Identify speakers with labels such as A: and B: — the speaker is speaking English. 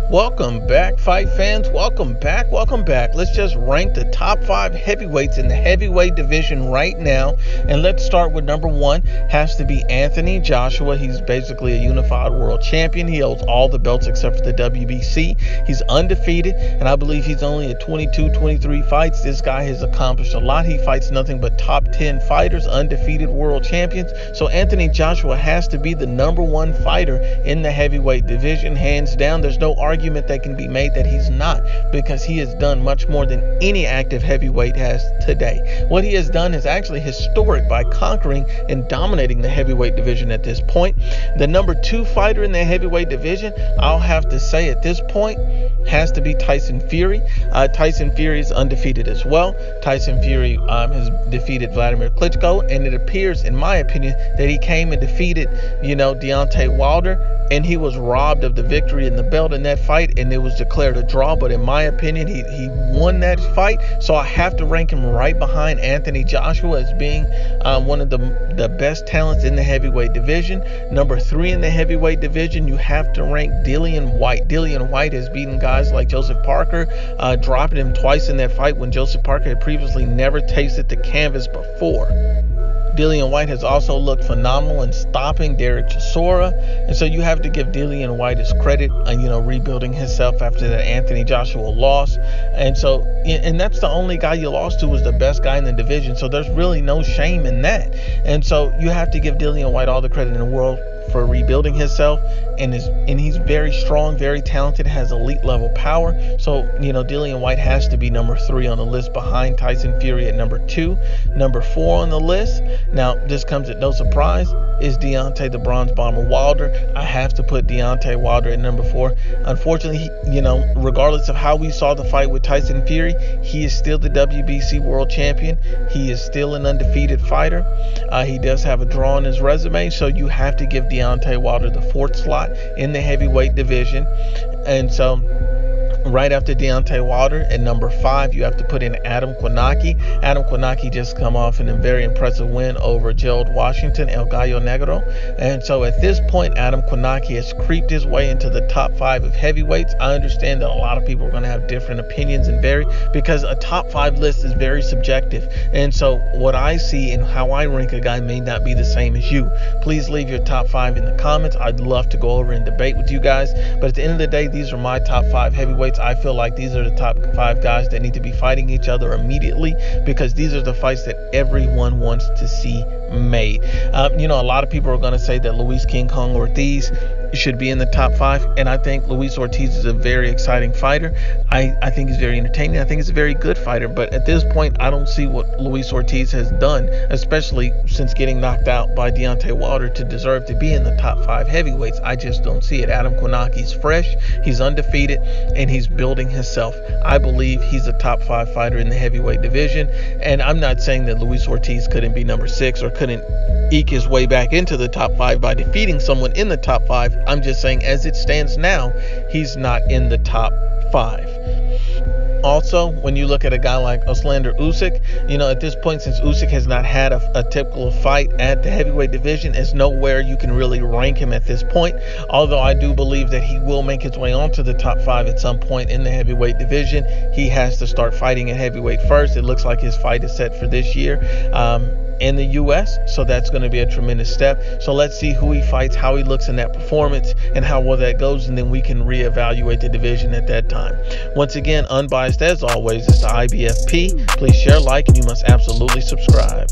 A: Welcome back, fight fans. Welcome back. Let's just rank the top 5 heavyweights in the heavyweight division right now. And let's start with number 1. Has to be Anthony Joshua. He's basically a unified world champion. He holds all the belts except for the WBC. He's undefeated, and I believe he's only at 23 fights. This guy has accomplished a lot. He fights nothing but top 10 fighters, undefeated world champions. So Anthony Joshua has to be the number 1 fighter in the heavyweight division, hands down. There's no argument that can be made that he's not, because he has done much more than any active heavyweight has today. What he has done is actually historic by conquering and dominating the heavyweight division at this point. The number 2 fighter in the heavyweight division, I'll have to say at this point, has to be Tyson Fury. Tyson Fury is undefeated as well. Tyson Fury has defeated Vladimir Klitschko, and it appears, in my opinion, that he came and defeated, Deontay Wilder, and he was robbed of the victory and the belt in that fight, and it was declared a draw. But in my opinion, he won that fight, so I have to rank him right behind Anthony Joshua as being one of the best talents in the heavyweight division. Number 3 in the heavyweight division, you have to rank Dillian Whyte. Dillian Whyte has beaten guys like Joseph Parker, dropping him twice in that fight when Joseph Parker had previously never tasted the canvas before. Dillian Whyte has also looked phenomenal in stopping Derek Chisora, and so you have to give Dillian Whyte his credit on rebuilding himself after that Anthony Joshua loss. And that's the only guy you lost to was the best guy in the division, so there's really no shame in that. And so you have to give Dillian Whyte all the credit in the world for rebuilding himself, and he's very strong, very talented, has elite level power. So Dillian Whyte has to be number 3 on the list behind Tyson Fury at number 2. Number 4 on the list, now this comes at no surprise, is Deontay the Bronze Bomber Wilder. I have to put Deontay Wilder at number 4. Unfortunately, regardless of how we saw the fight with Tyson Fury, he is still the WBC world champion. He is still an undefeated fighter. He does have a draw on his resume, so you have to give Deontay Wilder the 4th slot in the heavyweight division. And so right after Deontay Wilder, at number 5, you have to put in Adam Kownacki. Adam Kownacki just come off in a very impressive win over Gerald Washington, El Gallo Negro. And so at this point, Adam Kownacki has creeped his way into the top 5 of heavyweights. I understand that a lot of people are going to have different opinions and vary, because a top 5 list is very subjective. And so what I see and how I rank a guy may not be the same as you. Please leave your top 5 in the comments. I'd love to go over and debate with you guys. But at the end of the day, these are my top 5 heavyweights. I feel like these are the top 5 guys that need to be fighting each other immediately, because these are the fights that everyone wants to see made. A lot of people are going to say that Luis King Kong Ortiz should be in the top 5, and I think Luis Ortiz is a very exciting fighter. I think he's very entertaining. I think he's a very good fighter, but at this point, I don't see what Luis Ortiz has done, especially since getting knocked out by Deontay Wilder, to deserve to be in the top 5 heavyweights. I just don't see it. Adam Kownacki's fresh, he's undefeated, and he's building himself. I believe he's a top 5 fighter in the heavyweight division, and I'm not saying that Luis Ortiz couldn't be number 6 or couldn't eke his way back into the top 5 by defeating someone in the top 5. I'm just saying, as it stands now, he's not in the top 5. Also, when you look at a guy like Oslander Usyk, at this point, since Usyk has not had a typical fight at the heavyweight division, it's nowhere you can really rank him at this point. Although I do believe that he will make his way onto the top 5 at some point in the heavyweight division. He has to start fighting at heavyweight first. It looks like his fight is set for this year in the U.S., so that's going to be a tremendous step. So let's see who he fights, how he looks in that performance, and how well that goes, and then we can reevaluate the division at that time. Once again, Unbiased as always is the IBFP. Please share, like, and you must absolutely subscribe.